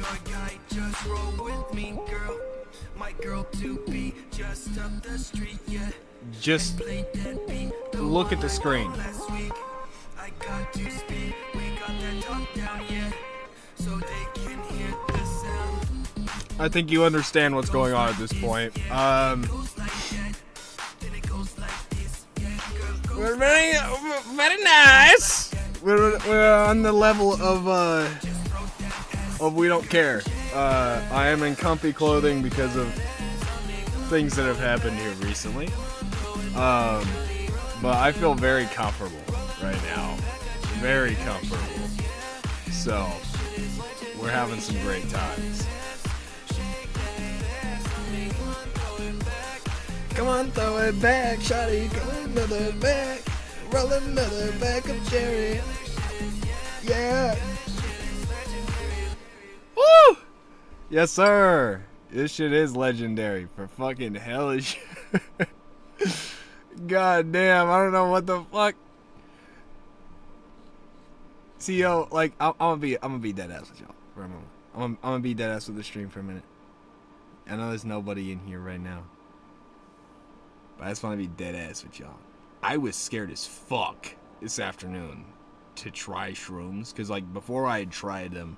your guy, just roll with me, girl. My girl to be just up the street, yeah. Just look at the screen. I got to speak, we got that talk down, yeah. So they can hear the sound. I think you understand what's going on at this point. We're very nice. We're on the level of we don't care. I am in comfy clothing because of things that have happened here recently. But I feel very comfortable right now. Very comfortable. So, we're having some great times. Come on, throw it back, shawty. Come another back. Roll another back of cherry. Yeah. Woo! Yes, sir. This shit is legendary for fucking hellish. God damn, I don't know what the fuck. See, yo, like, I'm gonna be dead ass with y'all for a moment. I'm gonna be dead ass with the stream for a minute. I know there's nobody in here right now, but I just want to be dead ass with y'all. I was scared as fuck this afternoon to try shrooms, because, like, before I had tried them,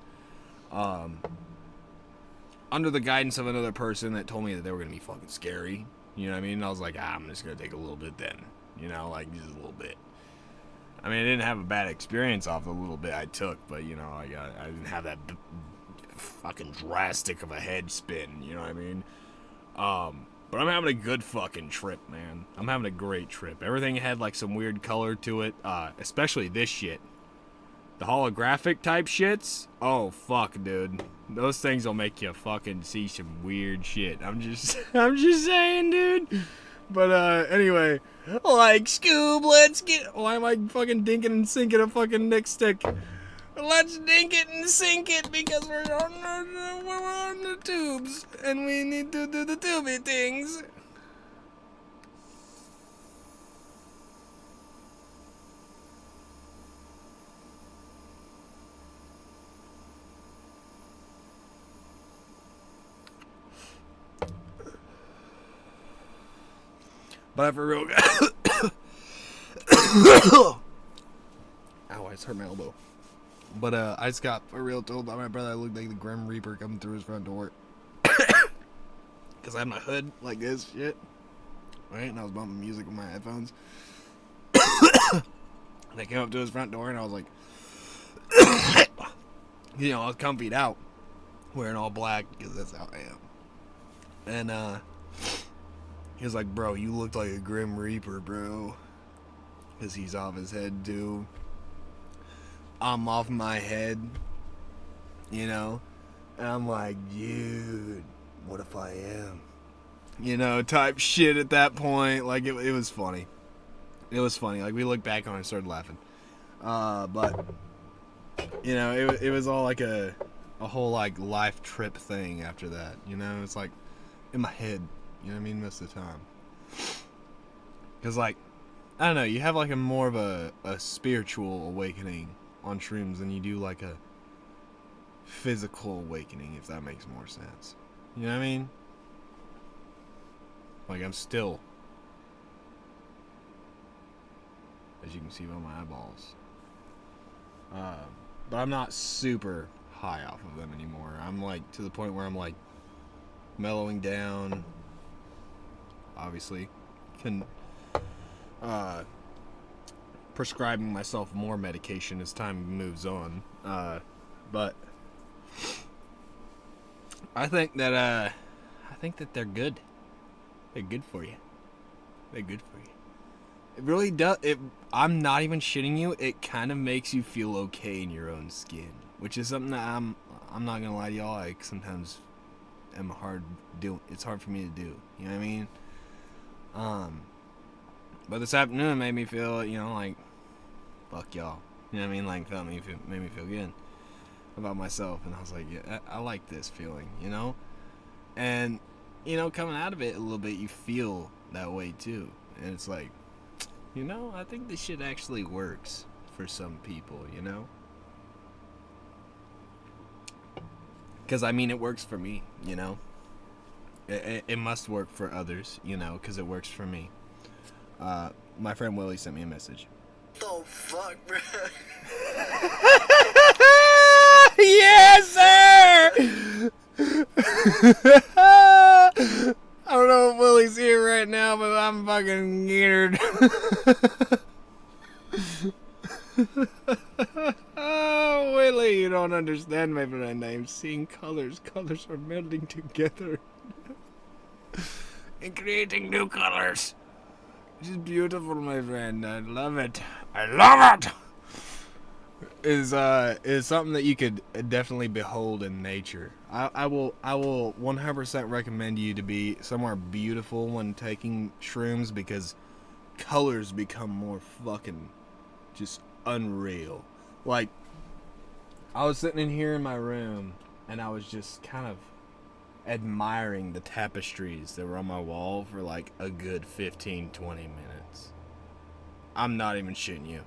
under the guidance of another person that told me that they were gonna be fucking scary. You know what I mean? I was like, I'm just gonna take a little bit then. You know, like, just a little bit. I mean, I didn't have a bad experience off the little bit I took, but, you know, I didn't have that fucking drastic of a head spin, you know what I mean? But I'm having a good fucking trip, man. I'm having a great trip. Everything had, like, some weird color to it, especially this shit. The holographic type shits? Oh, fuck, dude. Those things will make you fucking see some weird shit. I'm just saying, dude. But, anyway. Like, Scoob, let's get... Why am I fucking dinking and sinking a fucking Nick stick? Let's dink it and sink it because we're on the tubes. And we need to do the tubey things. But I for real. Ow, I just hurt my elbow. But I just got for real told by my brother I looked like the Grim Reaper coming through his front door. Because I had my hood like this shit. Right? And I was bumping music with my headphones. And I came up to his front door and I was like, you know, I was comfied out. Wearing all black because that's how I am. And, he was like, bro, you look like a Grim Reaper, bro. Because he's off his head, too. I'm off my head. You know? And I'm like, dude, what if I am? You know, type shit at that point. Like, it was funny. It was funny. Like, we looked back on it and started laughing. But, you know, it was all like a whole, like, life trip thing after that. You know? It's like, in my head. You know what I mean? Most of the time. Because, like, I don't know, you have, like, a more of a spiritual awakening on shrooms than you do, like, a physical awakening, if that makes more sense. You know what I mean? Like, I'm still, as you can see by my eyeballs. But I'm not super high off of them anymore. I'm, like, to the point where I'm, like, mellowing down. Obviously, prescribing myself more medication as time moves on. But I think that they're good. They're good for you. They're good for you. It really does. I'm not even shitting you. It kind of makes you feel okay in your own skin, which is something that I'm not gonna lie to y'all. I sometimes it's hard for me to do. You know what I mean? But this afternoon it made me feel, you know, like, fuck y'all. You know what I mean? Like, made me feel good about myself. And I was like, yeah, I like this feeling, you know? And, you know, coming out of it a little bit, you feel that way too. And it's like, you know, I think this shit actually works for some people, you know? Because, I mean, it works for me, you know? It must work for others, you know, because it works for me. My friend Willie sent me a message. Oh, fuck, bro. Yes, sir! I don't know if Willie's here right now, but I'm fucking geared. Oh, Willie, you don't understand, my friend. I'm seeing colors. Colors are melding together and creating new colors. Which is beautiful, my friend. I love it. I love it! Is something that you could definitely behold in nature. I will 100% recommend you to be somewhere beautiful when taking shrooms, because colors become more fucking just unreal. Like, I was sitting in here in my room and I was just kind of admiring the tapestries that were on my wall for like a good 15-20 minutes. I'm not even shitting you.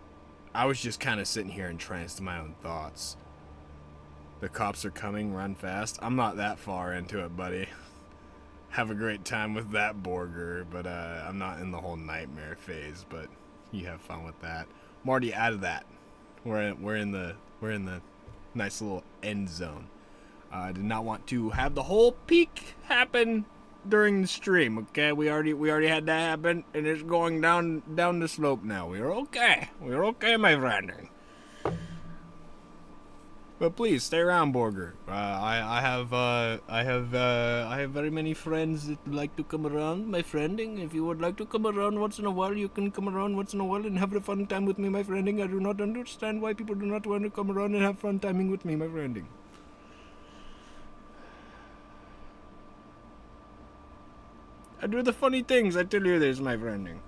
I was just kind of sitting here entranced in my own thoughts. The cops are coming, run fast. I'm not that far into it, buddy. Have a great time with that burger, but I'm not in the whole nightmare phase, but you have fun with that. I'm already out of that. We're in the nice little end zone. I did not want to have the whole peak happen during the stream, okay? We already had that happen, and it's going down the slope now. We're okay, my friend. But please stay around, Borger. I have very many friends that like to come around, my friending. If you would like to come around once in a while, you can come around once in a while and have a fun time with me, my friending. I do not understand why people do not want to come around and have fun timing with me, my friending. I do the funny things, I tell you this, my friending.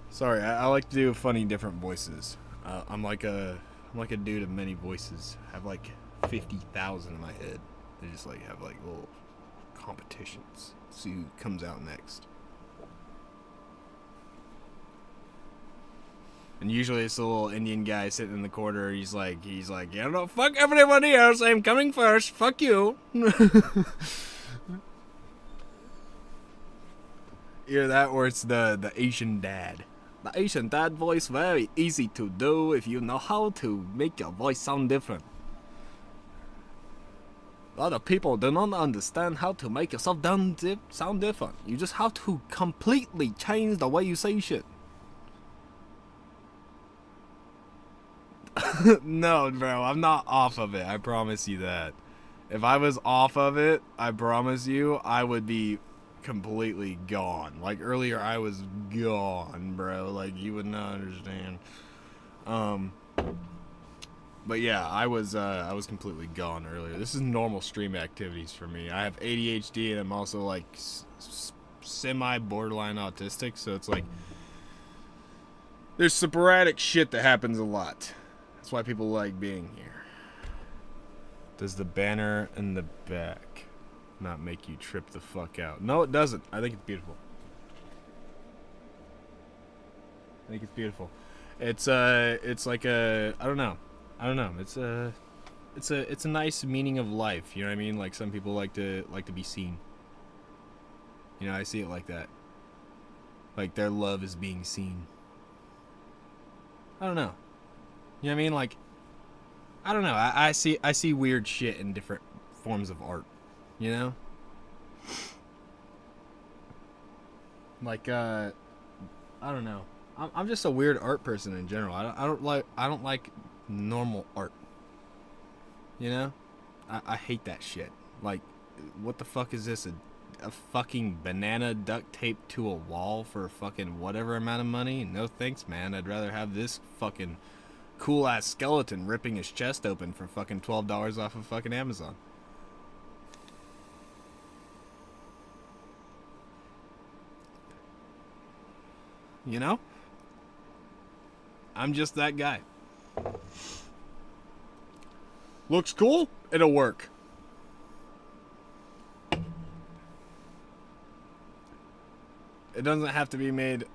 Sorry, I like to do funny different voices. I'm like a dude of many voices. I have like 50,000 in my head. They just like have like little competitions. See who comes out next. And usually it's a little Indian guy sitting in the corner. He's like, yeah, no, fuck everybody else. I'm coming first. Fuck you. Either that or it's the Asian dad. The Asian dad voice, very easy to do if you know how to make your voice sound different. A lot of people do not understand how to make yourself sound different. You just have to completely change the way you say shit. No, bro, I'm not off of it. I promise you that. If I was off of it, I promise you, I would be completely gone. Like earlier, I was gone, bro. Like you would not understand. But yeah, I was completely gone earlier. This is normal stream activities for me. I have ADHD and I'm also like semi borderline autistic, so it's like there's sporadic shit that happens a lot. That's why people like being here. Does the banner in the back not make you trip the fuck out? No, it doesn't. I think it's beautiful. It's like a I don't know. It's a nice meaning of life. You know what I mean? Like some people like to be seen. You know, I see it like that. Like their love is being seen. I don't know. You know what I mean? Like I don't know. I see weird shit in different forms of art. You know? Like I don't know. I'm just a weird art person in general. I don't like normal art. You know? I hate that shit. Like, what the fuck is this? A fucking banana duct taped to a wall for fucking whatever amount of money? No thanks, man. I'd rather have this fucking cool ass skeleton ripping his chest open for fucking $12 off of fucking Amazon. You know? I'm just that guy. Looks cool? It'll work. It doesn't have to be made.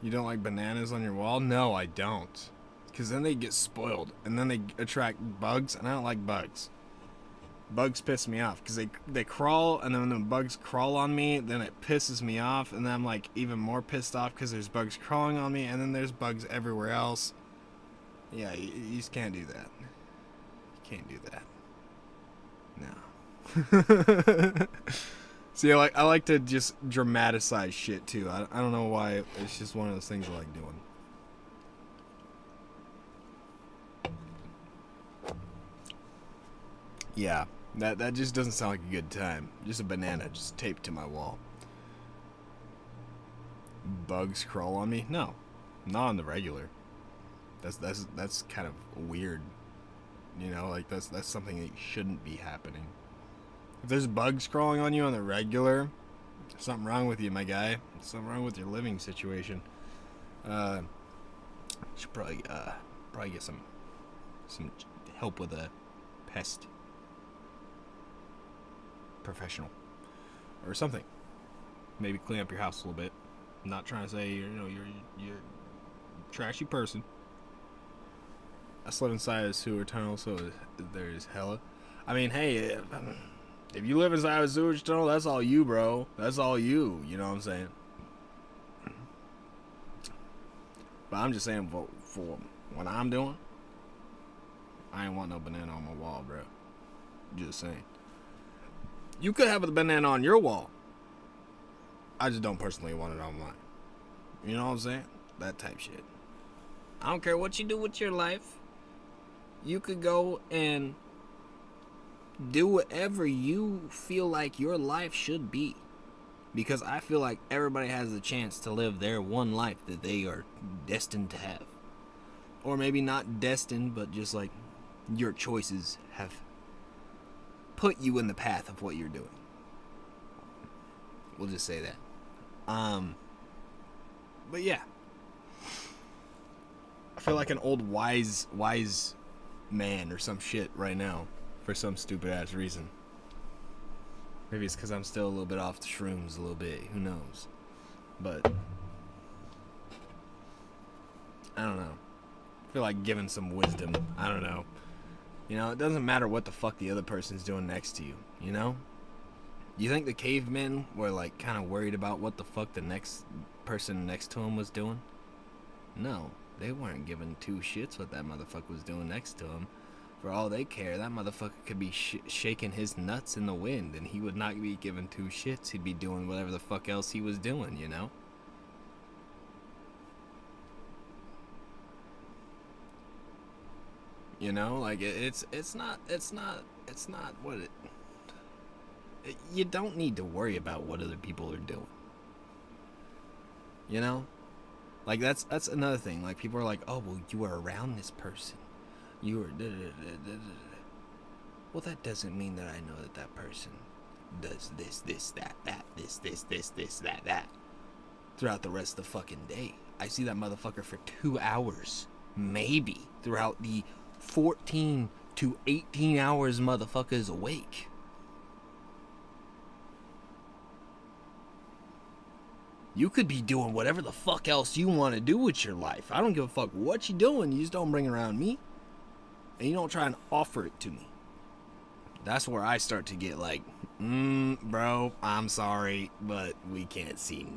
You don't like bananas on your wall? No, I don't. because then they get spoiled, and then they attract bugs, and I don't like bugs. Bugs piss me off because they crawl, and then when the bugs crawl on me, then it pisses me off, and then I'm like even more pissed off because there's bugs crawling on me, and then there's bugs everywhere else. Yeah, you just can't do that. You can't do that. No. See, I like to just dramatize shit too. I don't know why. It's just one of those things I like doing. Yeah, that just doesn't sound like a good time. Just a banana just taped to my wall. Bugs crawl on me? No, not on the regular. That's kind of weird. You know, like that's something that shouldn't be happening. If there's bugs crawling on you on the regular, there's something wrong with you, my guy. There's something wrong with your living situation. Should probably get some help with a pest professional or something. Maybe clean up your house a little bit. I'm not trying to say you're a trashy person. I slept inside a sewer tunnel, so there's hella. I mean, hey, if you live inside a sewage tunnel, that's all you, bro. That's all you. You know what I'm saying? But I'm just saying, for what I'm doing, I ain't want no banana on my wall, bro. Just saying. You could have a banana on your wall. I just don't personally want it on mine. You know what I'm saying? That type shit. I don't care what you do with your life. You could go and do whatever you feel like your life should be. Because I feel like everybody has the chance to live their one life that they are destined to have. Or maybe not destined, but just like your choices have put you in the path of what you're doing. We'll just say that. But yeah. I feel like an old wise man or some shit right now for some stupid ass reason. Maybe it's because I'm still a little bit off the shrooms a little bit. Who knows? But I don't know. I feel like giving some wisdom. I don't know. You know, it doesn't matter what the fuck the other person's doing next to you. You know? You think the cavemen were like kind of worried about what the fuck the next person next to him was doing? No. They weren't giving two shits what that motherfucker was doing next to him. For all they care, that motherfucker could be shaking his nuts in the wind, and he would not be giving two shits. He'd be doing whatever the fuck else he was doing, you know? You know, like it's not what you don't need to worry about what other people are doing. You know? Like that's another thing. Like people are like, "Oh, well, you were around this person. You were Well, that doesn't mean that I know that person does this, that, that throughout the rest of the fucking day. I see that motherfucker for 2 hours, maybe, throughout the 14 to 18 hours motherfucker is awake. You could be doing whatever the fuck else you want to do with your life. I don't give a fuck what you doing. You just don't bring it around me. And you don't try and offer it to me. That's where I start to get like, bro, I'm sorry, but we can't see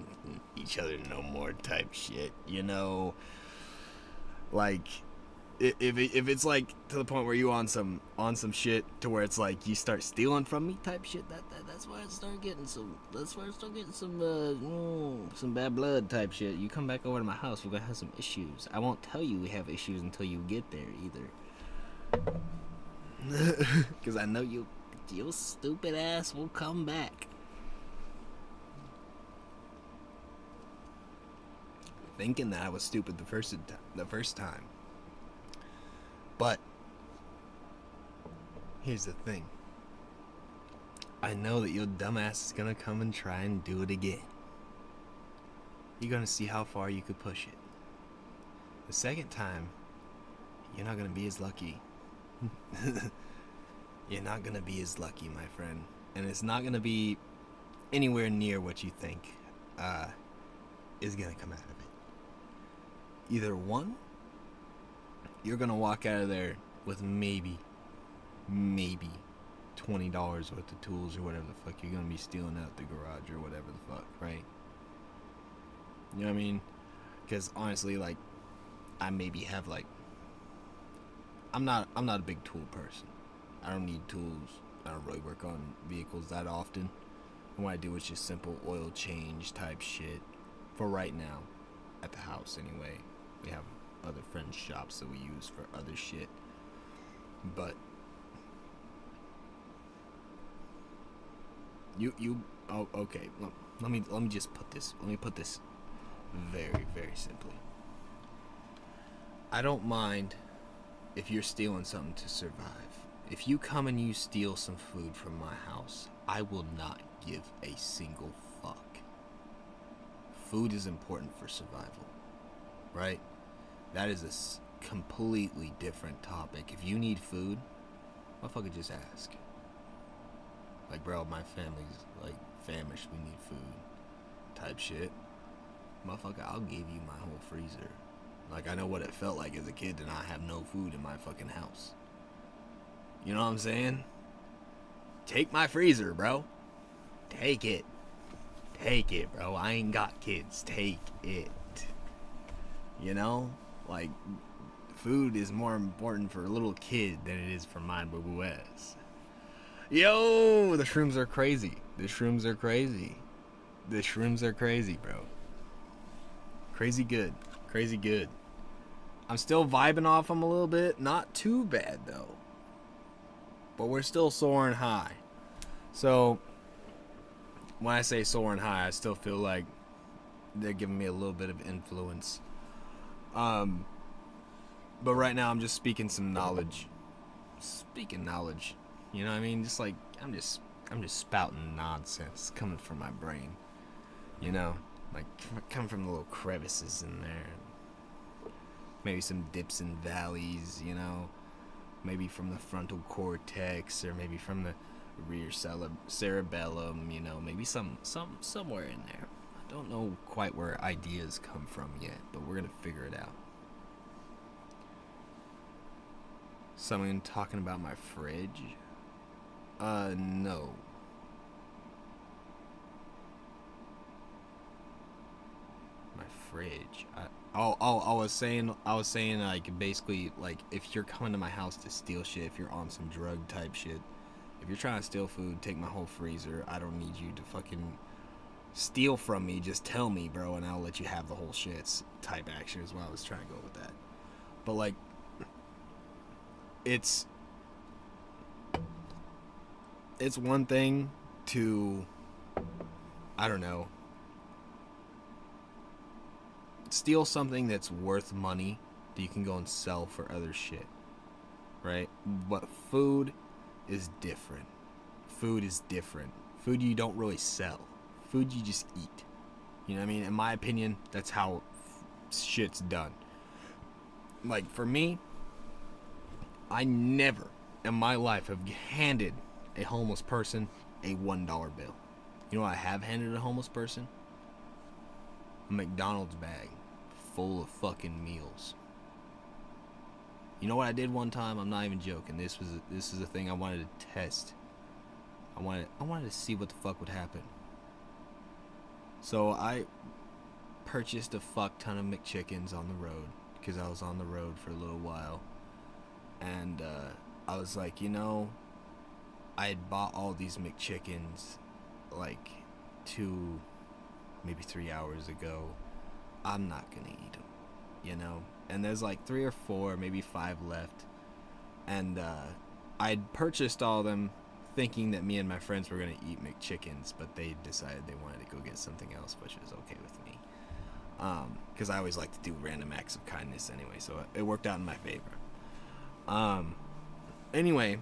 each other no more type shit. You know? Like, if it's like to the point where you on some shit to where it's like you start stealing from me type shit, that's where I start getting some some bad blood type shit. You come back over to my house, we're gonna have some issues. I won't tell you we have issues until you get there either. Cause I know your stupid ass will come back. Thinking that I was stupid the first time. But here's the thing. I know that your dumbass is gonna come and try and do it again. You're gonna see how far you could push it. The second time, you're not gonna be as lucky. You're not gonna be as lucky, my friend. And it's not gonna be anywhere near what you think is gonna come out of it. Either one, you're gonna walk out of there with maybe $20 worth of tools or whatever the fuck you're gonna be stealing out the garage or whatever the fuck, right? You know what I mean? Because honestly, like, I maybe have like, I'm not a big tool person. I don't need tools. I don't really work on vehicles that often. And what I do is just simple oil change type shit. For right now, at the house anyway. We have other friends' shops that we use for other shit. But oh, okay. Let me just put this. Let me put this very, very simply. I don't mind if you're stealing something to survive. If you come and you steal some food from my house, I will not give a single fuck. Food is important for survival, right? That is a completely different topic. If you need food, motherfucker, just ask. Like, bro, my family's like famished, we need food type shit. Motherfucker, I'll give you my whole freezer. Like, I know what it felt like as a kid to not have no food in my fucking house. You know what I'm saying? Take my freezer, bro. Take it. Take it, bro. I ain't got kids. Take it. You know? Like, food is more important for a little kid than it is for mine, boo ass. Yo, the shrooms are crazy. The shrooms are crazy. The shrooms are crazy, bro. Crazy good. Crazy good. I'm still vibing off them a little bit. Not too bad, though. But we're still soaring high. So, when I say soaring high, I still feel like they're giving me a little bit of influence. But right now, I'm just speaking some knowledge. Speaking knowledge. You know what I mean? Just like, I'm just spouting nonsense coming from my brain. You know? Like, coming from the little crevices in there. Maybe some dips and valleys, you know? Maybe from the frontal cortex, or maybe from the rear cerebellum, you know? Maybe somewhere in there. I don't know quite where ideas come from yet, but we're gonna figure it out. Someone talking about my fridge? No. My fridge. I was saying like, basically, like, if you're coming to my house to steal shit, if you're on some drug type shit, if you're trying to steal food, take my whole freezer. I don't need you to fucking steal from me. Just tell me, bro, and I'll let you have the whole shit type action is what I was trying to go with that. But like, it's one thing to, I don't know, steal something that's worth money that you can go and sell for other shit, right? But food is different. Food is different. Food you don't really sell. Food you just eat. You know what I mean? In my opinion, that's how shit's done. Like, for me, I never in my life have handed a homeless person a $1 bill. You know what I have handed a homeless person? A McDonald's bag full of fucking meals. You know what I did one time? I'm not even joking. This is a thing I wanted to test. I wanted to see what the fuck would happen. So I purchased a fuck ton of McChickens on the road, because I was on the road for a little while. And I was like, you know, I had bought all these McChickens like 2, maybe 3 hours ago. I'm not gonna eat them, you know. And there's like 3 or 4, maybe 5 left. And I'd purchased all of them thinking that me and my friends were gonna eat McChickens, but they decided they wanted to go get something else, which was okay with me. Because I always like to do random acts of kindness anyway, so it worked out in my favor. Anyway,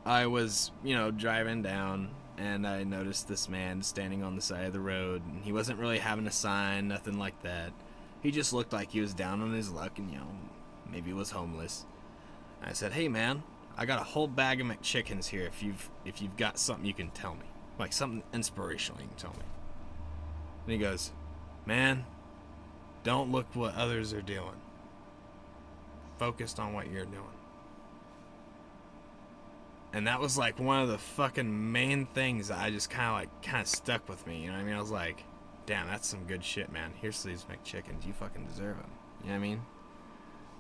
I was, you know, driving down, and I noticed this man standing on the side of the road, and he wasn't really having a sign, nothing like that. He just looked like he was down on his luck, and, you know, maybe he was homeless. And I said, hey man, I got a whole bag of McChickens here. If you've got something you can tell me, like something inspirational you can tell me. And he goes, man, don't look what others are doing. focused on what you're doing. And that was like one of the fucking main things that I just kind of stuck with me. You know what I mean? I was like, damn, that's some good shit, man. Here's these McChickens. You fucking deserve them. You know what I mean?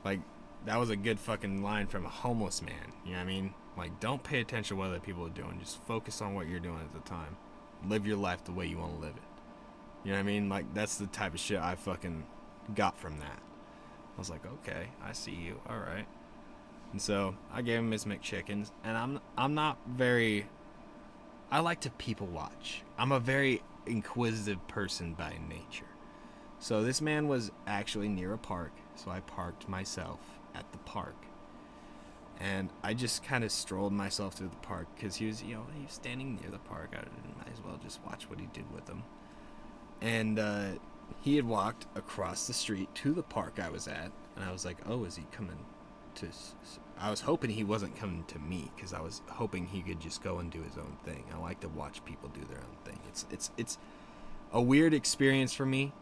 Like, that was a good fucking line from a homeless man. You know what I mean? Like, don't pay attention to what other people are doing. Just focus on what you're doing at the time. Live your life the way you want to live it. You know what I mean? Like, that's the type of shit I fucking got from that. I was like, okay, I see you. All right. And so I gave him his McChickens, and I'm not very. I like to people watch. I'm a very inquisitive person by nature. So this man was actually near a park, so I parked myself at the park. And I just kind of strolled myself through the park because he was standing near the park. I might as well just watch what he did with him. And he had walked across the street to the park I was at, and I was like, oh, is he coming to... I was hoping he wasn't coming to me because I was hoping he could just go and do his own thing. I like to watch people do their own thing. It's a weird experience for me,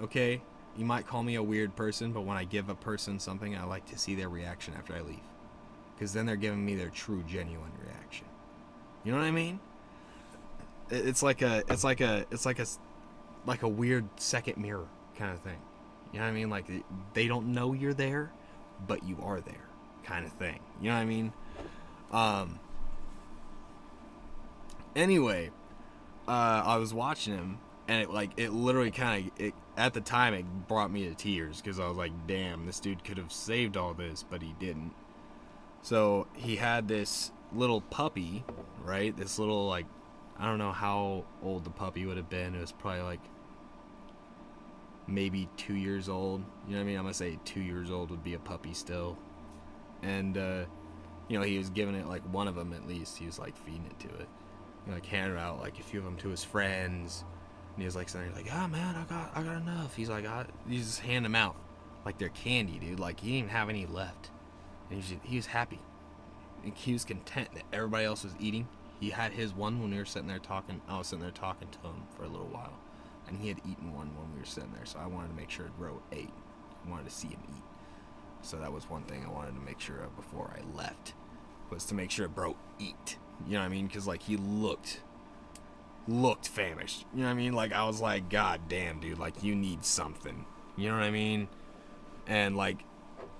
okay? You might call me a weird person, but when I give a person something, I like to see their reaction after I leave. Because then they're giving me their true, genuine reaction. You know what I mean? It's like a weird second mirror kind of thing. You know what I mean? Like, they don't know you're there, but you are there kind of thing. You know what I mean? Anyway, I was watching him, and it literally at the time, it brought me to tears, because I was like, damn, this dude could have saved all this, but he didn't. So he had this little puppy, right? This little, like, I don't know how old the puppy would have been. It was probably like maybe 2 years old. You know what I mean? I'm gonna say 2 years old would be a puppy still. And he was giving it, like, one of them at least. He was like feeding it to it, like handing out like a few of them to his friends. And he was like saying, like, "Ah, man, I got enough." He's like, he's just handing them out like they're candy, dude. Like, he didn't even have any left. And he was happy. He was content that everybody else was eating. He had his one when we were sitting there talking. I was sitting there talking to him for a little while, and he had eaten one when we were sitting there. So I wanted to make sure Bro ate. I wanted to see him eat. So that was one thing I wanted to make sure of before I left, was to make sure Bro eat. You know what I mean? Because, like, he looked famished. You know what I mean? Like, I was like, God damn, dude. Like, you need something. You know what I mean? And, like,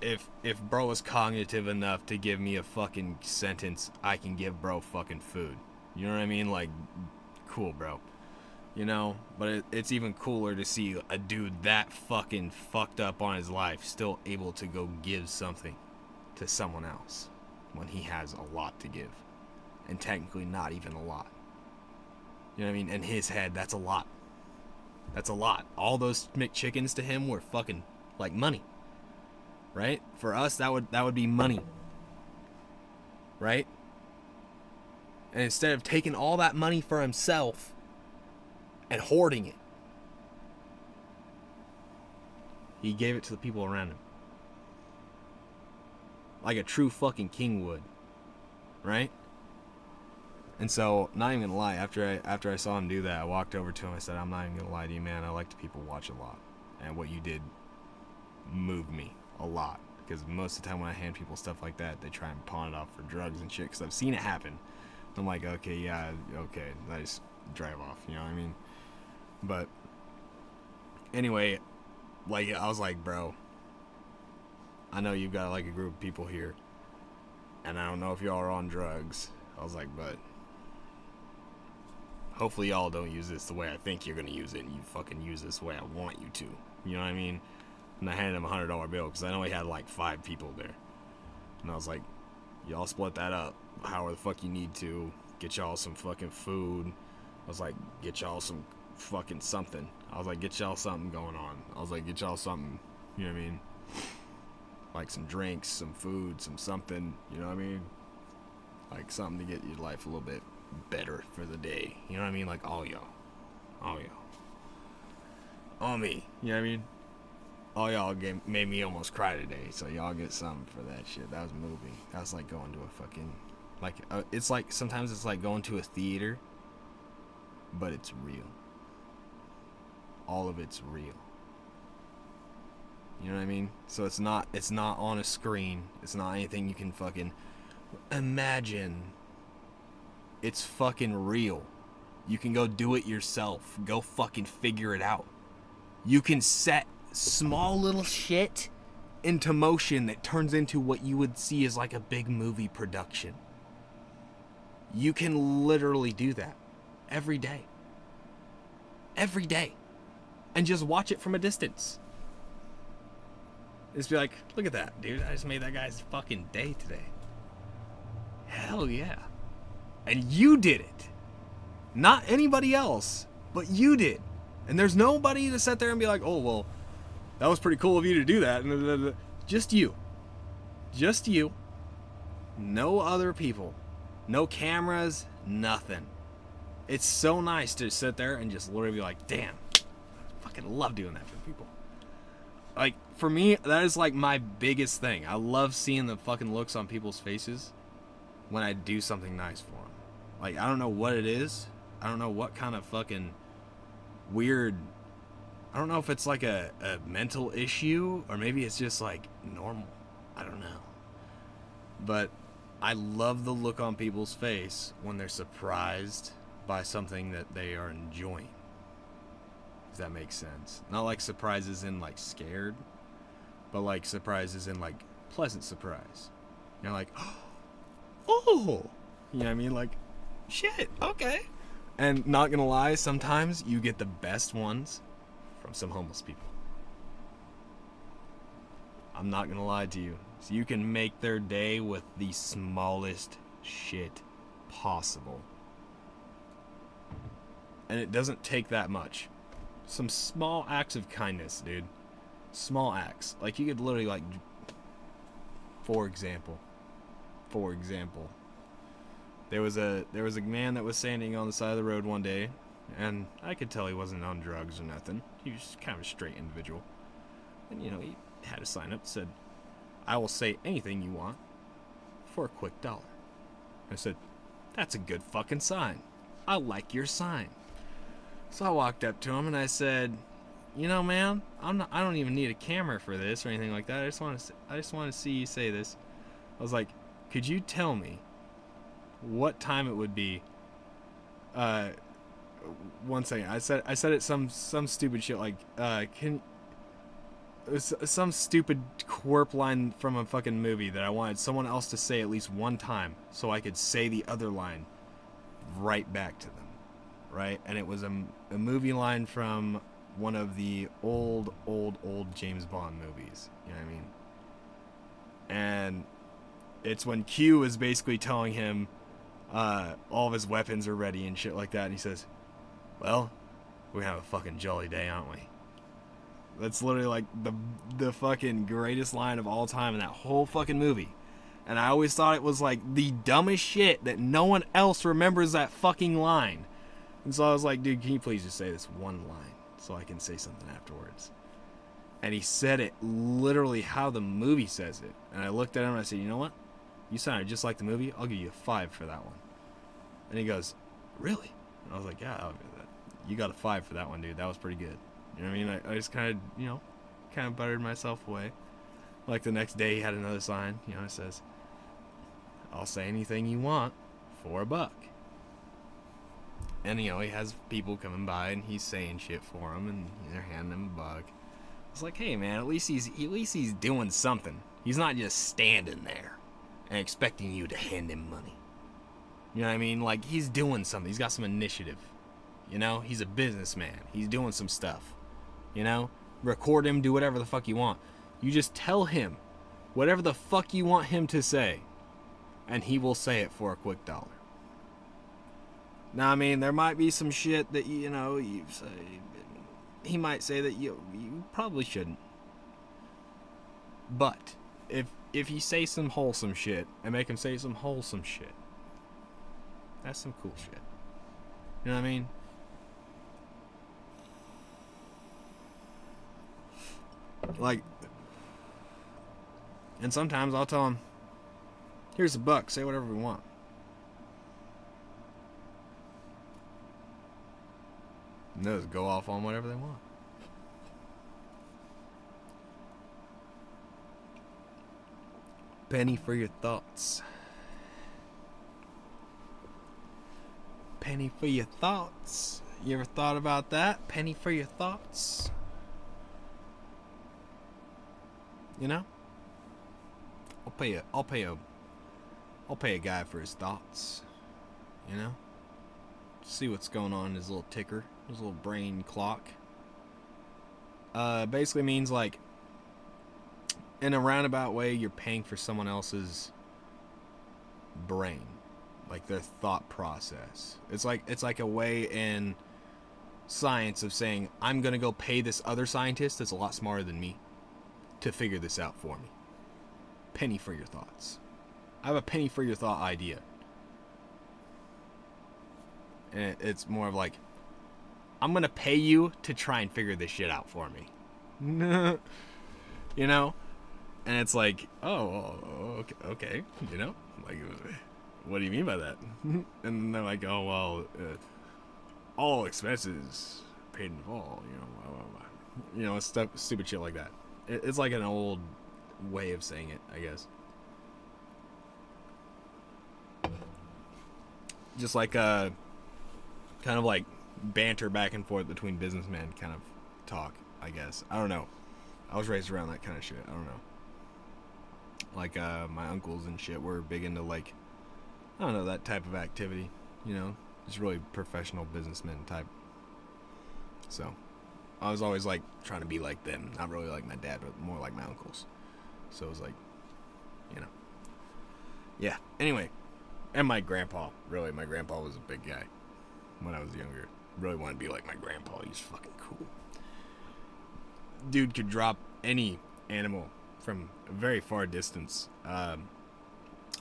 if Bro was cognitive enough to give me a fucking sentence, I can give Bro fucking food. You know what I mean? Like, cool, bro. You know? But it's even cooler to see a dude that fucking fucked up on his life still able to go give something to someone else when he has a lot to give. And technically not even a lot. You know what I mean? In his head, that's a lot. That's a lot. All those McChickens to him were fucking, like, money. Right? For us, that would be money. Right? And instead of taking all that money for himself and hoarding it, he gave it to the people around him. Like a true fucking king would. Right? And so, not even gonna lie, after I saw him do that, I walked over to him. I said, "I'm not even gonna lie to you, man. I like to people watch a lot. And what you did moved me a lot. Because most of the time when I hand people stuff like that, they try and pawn it off for drugs and shit. Because I've seen it happen. I'm like, okay, yeah, okay. I just drive off, you know what I mean? But, anyway, like, I was like, bro, I know you've got, like, a group of people here. And I don't know if y'all are on drugs." I was like, but hopefully y'all don't use this the way I think you're going to use it, and you fucking use this the way I want you to. You know what I mean? And I handed him a $100 bill because I know he had like 5 people there. And I was like, y'all split that up however the fuck you need to. Get y'all some fucking food. I was like, get y'all some fucking something. I was like, get y'all something going on. I was like, get y'all something. You know what I mean? Like some drinks, some food, some something. You know what I mean? Like something to get your life a little bit better for the day. You know what I mean? Like all y'all. All y'all. All me. You know what I mean? All y'all made me almost cry today. So y'all get something for that shit. That was moving. That was like going to a fucking... Like, it's like... Sometimes it's like going to a theater. But it's real. All of it's real. You know what I mean? So it's not on a screen. It's not anything you can fucking imagine. It's fucking real. You can go do it yourself. Go fucking figure it out. You can set small little shit into motion that turns into what you would see as like a big movie production. You can literally do that every day. Every day. And just watch it from a distance. Just be like, look at that, dude. I just made that guy's fucking day today. Hell yeah. And you did it. Not anybody else, but you did. And there's nobody to sit there and be like, oh, well, that was pretty cool of you to do that. Just you. Just you. No other people. No cameras. Nothing. It's so nice to sit there and just literally be like, damn. I fucking love doing that for people. Like, for me, that is like my biggest thing. I love seeing the fucking looks on people's faces when I do something nice for them. Like, I don't know what it is. I don't know what kind of fucking weird... I don't know if it's like a mental issue or maybe it's just like normal. I don't know. But I love the look on people's face when they're surprised by something that they are enjoying. If that makes sense. Not like surprises in like scared, but like surprises in like pleasant surprise. You're like, oh, you know what I mean? Like, shit, okay. And not gonna lie, sometimes you get the best ones from some homeless people. I'm not gonna lie to you. So you can make their day with the smallest shit possible. And it doesn't take that much. Some small acts of kindness, dude. Small acts. Like, you could literally, like, for example, there was a man that was standing on the side of the road one day, and I could tell he wasn't on drugs or nothing. He was kind of a straight individual. And, you know, he had a sign up that said, I will say anything you want for a quick $1. I said, that's a good fucking sign. I like your sign. So I walked up to him and I said, you know, man, I don't even need a camera for this or anything like that. I just want to see you say this. I was like, could you tell me what time it would be? One second. I said it some stupid shit like it was some stupid quirp line from a fucking movie that I wanted someone else to say at least one time so I could say the other line right back to them. Right? And it was a movie line from one of the old James Bond movies. You know what I mean? And it's when Q is basically telling him all of his weapons are ready and shit like that. And he says, well, we're gonna have a fucking jolly day, aren't we? That's literally like the fucking greatest line of all time in that whole fucking movie. And I always thought it was like the dumbest shit that no one else remembers that fucking line. And so I was like, dude, can you please just say this one line so I can say something afterwards? And he said it literally how the movie says it. And I looked at him and I said, you know what? You sounded just like the movie. I'll give you a 5 for that one. And he goes, really? And I was like, yeah, I'll give that. You got a 5 for that one, dude. That was pretty good. You know what I mean? I just kind of buttered myself away. Like the next day he had another sign. You know, it says, I'll say anything you want for $1. And, you know, he has people coming by and he's saying shit for him and they're handing him $1. It's like, hey man, at least he's doing something. He's not just standing there and expecting you to hand him money. You know what I mean? Like, he's doing something. He's got some initiative. You know, he's a businessman. He's doing some stuff. You know, record him, do whatever the fuck you want. You just tell him whatever the fuck you want him to say, and he will say it for a quick $1. Now, I mean, there might be some shit that, you know, you say, he might say that you probably shouldn't. But if you say some wholesome shit and make him say some wholesome shit, that's some cool shit. You know what I mean? Like, and sometimes I'll tell him, here's $1, say whatever we want. And they'll just go off on whatever they want. Penny for your thoughts. Penny for your thoughts. You ever thought about that? Penny for your thoughts. You know? I'll pay a guy for his thoughts. You know? See what's going on in his little ticker, his little brain clock. Basically means like, in a roundabout way, you're paying for someone else's brain, like their thought process. It's like a way in science of saying, I'm gonna go pay this other scientist that's a lot smarter than me to figure this out for me. Penny for your thoughts. I have a penny for your thought idea. And it's more of like, I'm gonna pay you to try and figure this shit out for me. You know? And it's like, okay, you know? Like, what do you mean by that? And they're like, oh, well, all expenses paid in full, you know, blah, blah, blah. You know, stuff, stupid shit like that. It's like an old way of saying it, I guess. Just like, kind of like banter back and forth between businessmen kind of talk, I guess. I don't know. I was raised around that kind of shit. I don't know. Like, my uncles and shit were big into, like, I don't know, that type of activity, you know, just really professional businessmen type. So, I was always, like, trying to be like them. Not really like my dad, but more like my uncles. So, it was like, you know. Yeah, anyway. And my grandpa, really, my grandpa was a big guy when I was younger. Really wanted to be like my grandpa. He's fucking cool. Dude could drop any animal from a very far distance.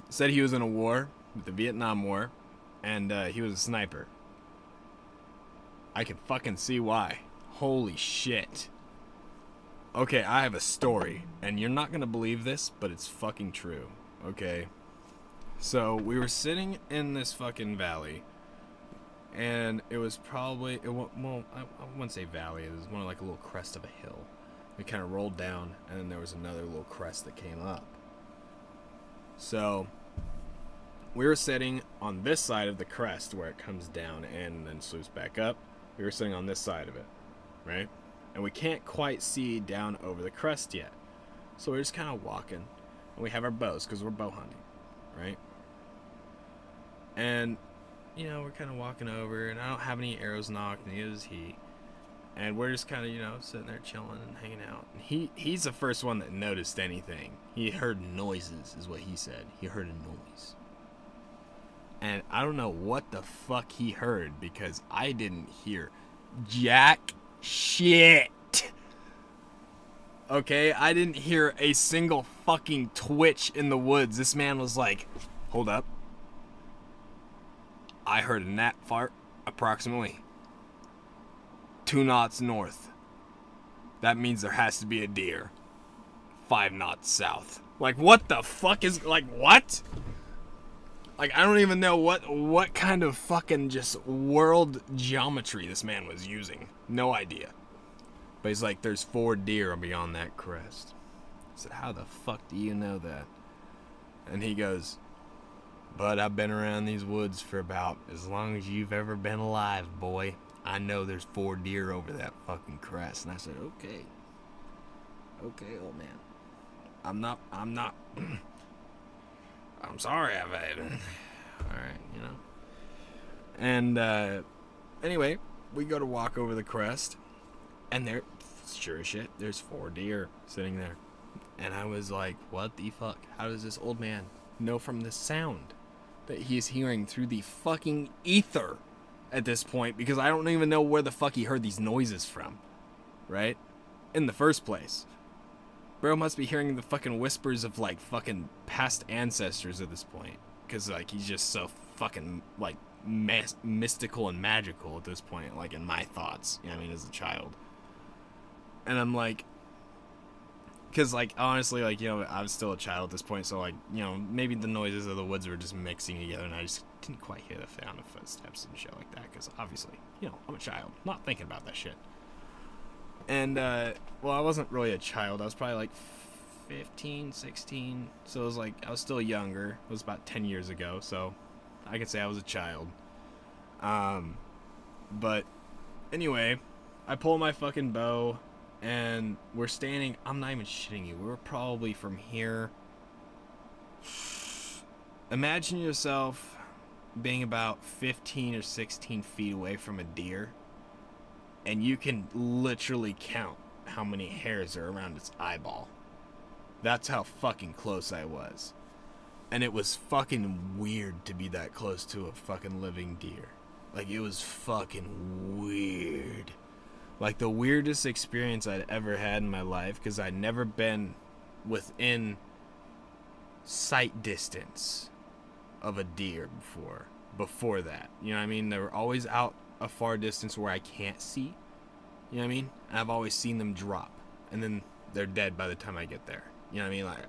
Said he was in a war, the Vietnam War, and he was a sniper. I can fucking see why. Holy shit. Okay, I have a story, and you're not gonna believe this, but it's fucking true. Okay? So, we were sitting in this fucking valley, and it was probably, well, I wouldn't say valley, it was more like a little crest of a hill. We kind of rolled down, and then there was another little crest that came up. So, we were sitting on this side of the crest where it comes down and then swoops back up. We were sitting on this side of it, right? And we can't quite see down over the crest yet. So we're just kind of walking, and we have our bows, because we're bow hunting, right? And, you know, we're kind of walking over, and I don't have any arrows knocked, neither does he. And we're just kind of, you know, sitting there chilling and hanging out. And he's the first one that noticed anything. He heard noises, is what he said. He heard a noise. And I don't know what the fuck he heard, because I didn't hear jack shit. Okay, I didn't hear a single fucking twitch in the woods. This man was like, hold up. I heard a gnat fart approximately 2 knots north. That means there has to be a deer 5 knots south. Like, what the fuck is, like, what? Like, I don't even know what kind of fucking just world geometry this man was using. No idea. But he's like, there's 4 deer beyond that crest. I said, how the fuck do you know that? And he goes, but I've been around these woods for about as long as you've ever been alive, boy. I know there's 4 deer over that fucking crest. And I said, okay. Okay, old man. I'm not, I'm sorry, alright, you know. And, anyway, we go to walk over the crest. And there, sure as shit, there's 4 deer sitting there. And I was like, what the fuck? How does this old man know from the sound that he's hearing through the fucking ether at this point? Because I don't even know where the fuck he heard these noises from. Right? In the first place. Bro must be hearing the fucking whispers of, like, fucking past ancestors at this point. Because, like, he's just so fucking, like, mystical and magical at this point. Like, in my thoughts. You know what I mean? As a child. And I'm like, because, like, honestly, like, you know, I was still a child at this point, so, like, you know, maybe the noises of the woods were just mixing together, and I just didn't quite hear the sound of footsteps and shit like that, because, obviously, you know, I'm a child, not thinking about that shit. And, well, I wasn't really a child, I was probably, like, 15, 16. So it was like, I was still younger. It was about 10 years ago. So I could say I was a child. But anyway, I pull my fucking bow and we're standing. I'm not even shitting you. We were probably from here. Imagine yourself being about 15 or 16 feet away from a deer. And you can literally count how many hairs are around its eyeball. That's how fucking close I was. And it was fucking weird to be that close to a fucking living deer. Like, it was fucking weird. Like, the weirdest experience I'd ever had in my life, because I'd never been within sight distance of a deer before that. You know what I mean? They were always out a far distance where I can't see. You know what I mean? And I've always seen them drop. And then they're dead by the time I get there. You know what I mean? Like,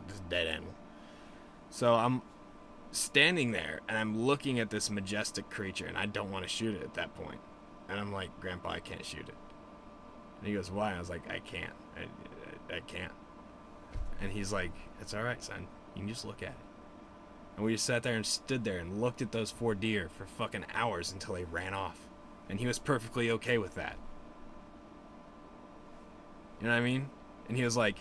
just dead animal. So I'm standing there, and I'm looking at this majestic creature, and I don't want to shoot it at that point. And I'm like, Grandpa, I can't shoot it. And he goes, why? And I was like, I can't. I can't. And he's like, it's all right, son. You can just look at it. And we just sat there and stood there and looked at those 4 deer for fucking hours until they ran off. And he was perfectly okay with that. You know what I mean? And he was like,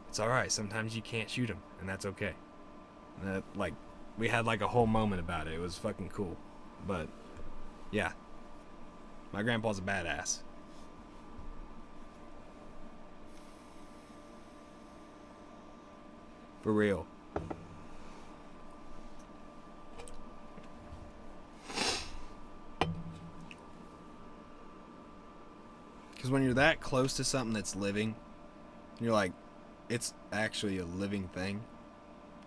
it's all right. Sometimes you can't shoot them, and that's okay. And that, like, we had like a whole moment about it. It was fucking cool. But yeah, my grandpa's a badass. For real. Because when you're that close to something that's living, you're like, it's actually a living thing.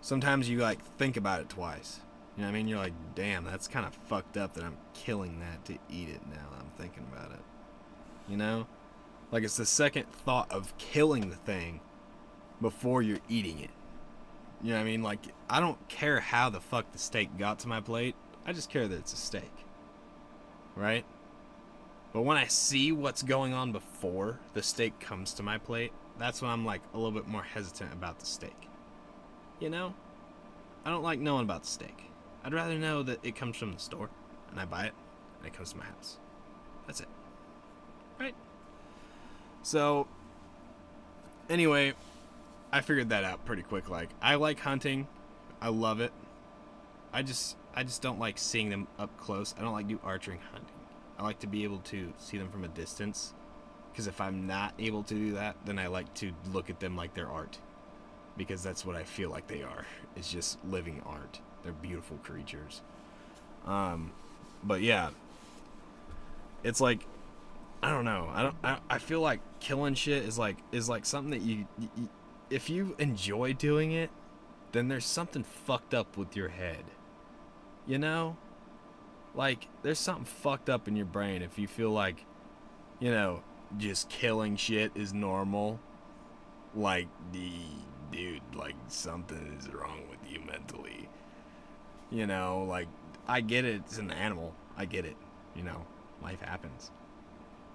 Sometimes you like think about it twice. You know what I mean? You're like, damn, that's kind of fucked up that I'm killing that to eat it now that I'm thinking about it. You know? Like, it's the second thought of killing the thing before you're eating it. You know what I mean? Like, I don't care how the fuck the steak got to my plate. I just care that it's a steak. Right? But when I see what's going on before the steak comes to my plate, that's when I'm like a little bit more hesitant about the steak. You know? I don't like knowing about the steak. I'd rather know that it comes from the store, and I buy it, and it comes to my house. That's it. Right? So, anyway, I figured that out pretty quick. Like, I like hunting. I love it. I just don't like seeing them up close. I don't like do archery hunting. I like to be able to see them from a distance. Because if I'm not able to do that, then I like to look at them like they're art. Because that's what I feel like they are. It's just living art. They're beautiful creatures. But yeah. It's like, I don't know. I feel like killing shit is like something that you if you enjoy doing it, then there's something fucked up with your head. You know? Like, there's something fucked up in your brain if you feel like, you know, just killing shit is normal. Like, dude, like, something is wrong with you mentally. You know, like, I get it, it's an animal. I get it. You know, life happens.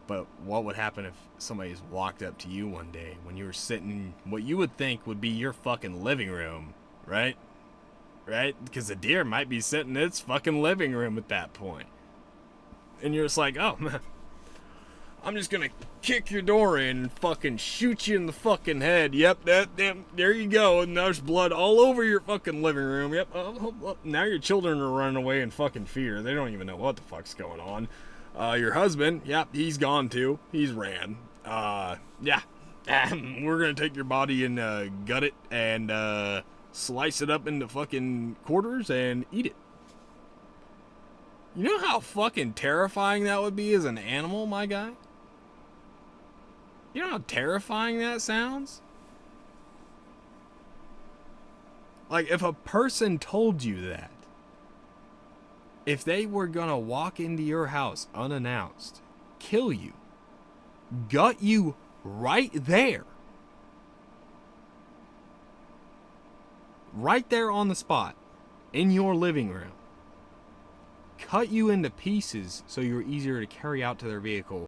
But what would happen if somebody just walked up to you one day when you were sitting in what you would think would be your fucking living room, right? Right? Because the deer might be sitting in its fucking living room at that point. And you're just like, oh, man, I'm just gonna kick your door in and fucking shoot you in the fucking head. Yep, there you go. And there's blood all over your fucking living room. Yep. Now your children are running away in fucking fear. They don't even know what the fuck's going on. Your husband, yep, he's gone too. He's ran. Yeah. We're gonna take your body and gut it and slice it up into fucking quarters and eat it. You know how fucking terrifying that would be as an animal, my guy? You know how terrifying that sounds? Like, if a person told you that, if they were gonna walk into your house unannounced, kill you, gut you right there on the spot, in your living room, cut you into pieces so you're easier to carry out to their vehicle,